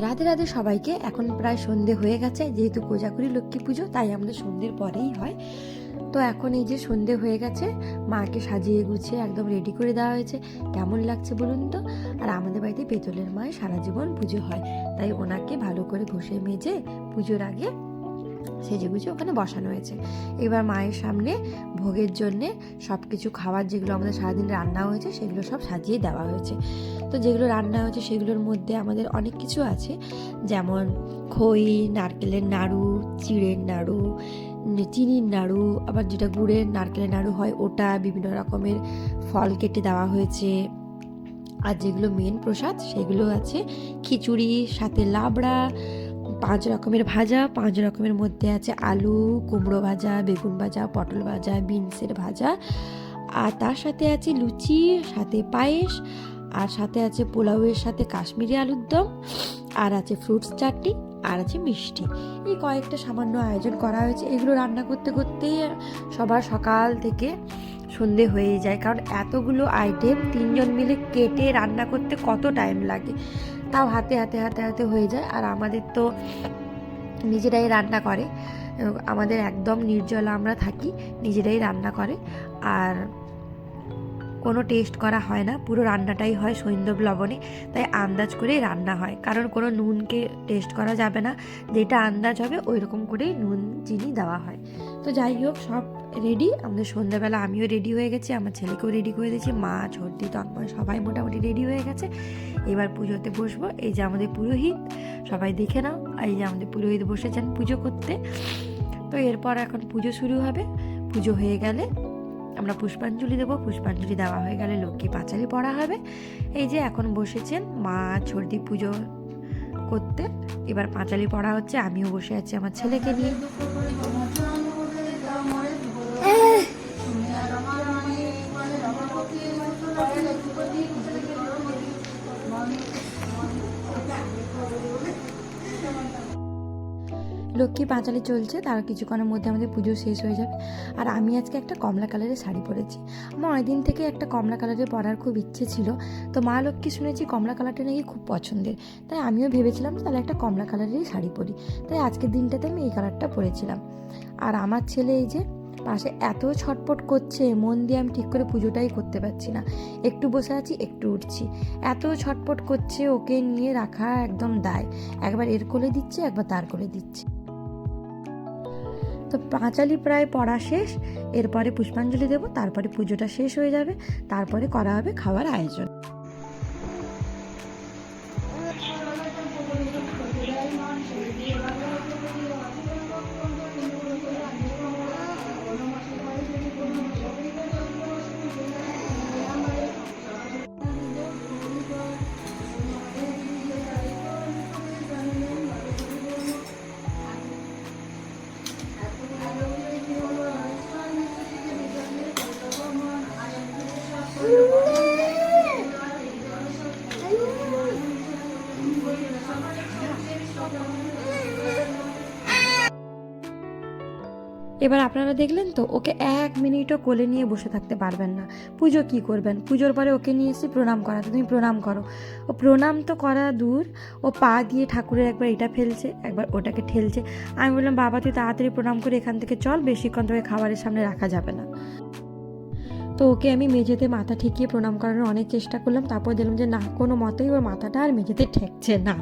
রাধে রাধে সবাইকে। এখন প্রায় সন্ধে হয়ে গেছে, যেহেতু কোজাগরী লক্ষ্মী পুজো তাই আমাদের সন্ধ্যের পরেই হয়। তো এখন এই যে সন্ধে হয়ে গেছে, মাকে সাজিয়ে গুছিয়ে একদম রেডি করে দেওয়া হয়েছে। কেমন লাগছে বলুন তো? আর আমাদের বাড়িতে পেতলের মায়ের সারা জীবন পুজো হয়, তাই ওনাকে ভালো করে ঘষে মেজে পুজোর আগে সেজে গুজে ওখানে বসানো হয়েছে। এবার মায়ের সামনে ভোগের জন্যে সব কিছু খাবার যেগুলো আমাদের সারাদিন রান্না হয়েছে সেগুলো সব সাজিয়ে দেওয়া হয়েছে। তো যেগুলো রান্না হয়েছে সেগুলোর মধ্যে আমাদের অনেক কিছু আছে, যেমন খই, নারকেলের নাড়ু, চিড়ের নাড়ু, চিনির নাড়ু, আবার যেটা গুড়ের নারকেলের নাড়ু হয় ওটা, বিভিন্ন রকমের ফল কেটে দেওয়া হয়েছে। আর যেগুলো মেন প্রসাদ সেগুলো আছে খিচুড়ি, সাথে লাবড়া, 5 রকমের ভাজা, 5 রকমের মধ্যে আছে আলু, কুমড়ো ভাজা, বেগুন ভাজা, পটল ভাজা, বিনসের ভাজা, আর তার সাথে আছে লুচি, সাথে পায়েস, আর সাথে আছে পোলাওয়ের সাথে কাশ্মীরি আলুর দম, আর আছে ফ্রুটস চাটনি, আর আছে মিষ্টি। এই কয়েকটা সামান্য আয়োজন করা হয়েছে। এগুলো রান্না করতে করতেই সবার সকাল থেকে সন্ধে হয়ে যায়, কারণ এতগুলো আইটেম 3 জন মিলে কেটে রান্না করতে কত টাইম লাগে, তাও হাতে হাতে হাতে হাতে হয়ে যায়। আর আমাদের তো নিজেরাই রান্না করে, আমাদের একদম নির্জলা আমরা থাকি, নিজেরাই রান্না করে, আর কোনো টেস্ট করা হয় না, পুরো রান্নাটাই হয় সৈন্দব লবণে। তাই আন্দাজ করেই রান্না হয়, কারণ কোনো নুনকে টেস্ট করা যাবে না, যেটা আন্দাজ হবে ওই রকম করেই নুন চিনি দেওয়া হয়। তো যাই হোক, সব রেডি। আমাদের সন্ধ্যাবেলা আমিও রেডি হয়ে গেছি, আমার ছেলেকেও রেডি করে দিয়েছি, মা, ছোটদি, তন্ময় সবাই মোটামুটি রেডি হয়ে গেছে। এবার পুজোতে বসবো। এই যে আমাদের পুরোহিত, সবাই দেখে নাও, এই যে আমাদের পুরোহিত বসেছেন পুজো করতে। তো এরপর এখন পুজো শুরু হবে। পুজো হয়ে গেলে আমরা পুষ্পাঞ্জলি দেবো, পুষ্পাঞ্জলি দেওয়া হয়ে গেলে লক্ষ্মী পাঁচালি পড়া হবে। এই যে এখন বসেছেন মা, ছোটদি পুজো করতে, এবার পাঁচালি পড়া হচ্ছে, আমিও বসে আছি আমার ছেলেকে নিয়ে। লক্ষ্মী পাঁচালি চলছে, তার কিছুক্ষণের মধ্যে আমাদের পুজো শেষ হয়ে যাবে। আর আমি আজকে একটা কমলা কালারের শাড়ি পরেছি। আমার অনেকদিন থেকে একটা কমলা কালারের পরার খুব ইচ্ছে ছিল। তো মা লক্ষ্মী শুনেছি কমলা কালারটা নাকি খুব পছন্দের, তাই আমিও ভেবেছিলাম তাহলে একটা কমলা কালারেরই শাড়ি পরি। তাই আজকের দিনটাতে আমি এই কালারটা পরেছিলাম। আর আমার ছেলে এই যে পাশে এত ছটপট করছে, মন দিয়ে আমি ঠিক করে পুজোটাই করতে পারছি না, একটু বসে আছি একটু উঠছি, এত ছটপট করছে, ওকে নিয়ে রাখা একদম দায়। একবার এর কোলে দিচ্ছে, একবার তার কোলে দিচ্ছে। তো পাঁচালি প্রায় পড়া শেষ, এরপরে পুষ্পাঞ্জলি দেবো, তারপরে পুজোটা শেষ হয়ে যাবে, তারপরে করা হবে খাওয়ার আয়োজন। এবার আপনারা দেখলেন তো, ওকে 1 মিনিটও কোলে নিয়ে বসে থাকতে পারবেন না। পুজো কি করবেন? পুজোর পরে ওকে নিয়ে এসে প্রণাম করাতে, তুমি প্রণাম করো। ও প্রণাম তো করা দূর, ও পা দিয়ে ঠাকুরের একবার এটা ফেলছে, একবার ওটাকে ঠেলছে। আমি বললাম, বাবা তুই তাড়াতাড়ি প্রণাম করে এখান থেকে চল, বেশিক্ষণ তোকে খাবারের সামনে রাখা যাবে না। তো ওকে আমি মেঝেতে মাথা ঠেকিয়ে প্রণাম করানোর অনেক চেষ্টা করলাম, তারপর দেখলাম যে না, কোনো মতেই ওর মাথাটা আর মেঝেতে ঠেকছে না।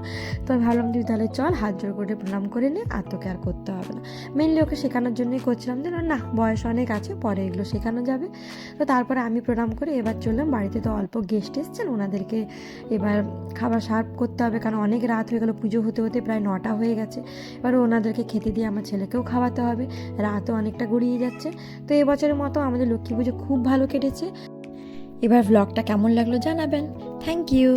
তো আমি ভাবলাম তুই তাহলে চল, হাত জোর করে প্রণাম করে নে, আর তোকে আর করতে হবে না। মেনলি ওকে শেখানোর জন্যই করছিলাম, যে না বয়স অনেক আছে, পরে এগুলো শেখানো যাবে। তো তারপরে আমি প্রণাম করে এবার চললাম বাড়িতে। তো অল্প গেস্ট এসছেন, ওনাদেরকে এবার খাবার সার্ভ করতে হবে, কারণ অনেক রাত হয়ে গেল, পুজো হতে হতে প্রায় 9টা হয়ে গেছে। এবার ওনাদেরকে খেতে দিয়ে আমার ছেলেকেও খাওয়াতে হবে, রাতও অনেকটা গড়িয়ে যাচ্ছে। তো এবছরের মতো আমাদের লক্ষ্মী পুজো খুব ভালো কেটেছে। এবার ব্লগটা কেমন লাগলো জানাবেন। Thank you.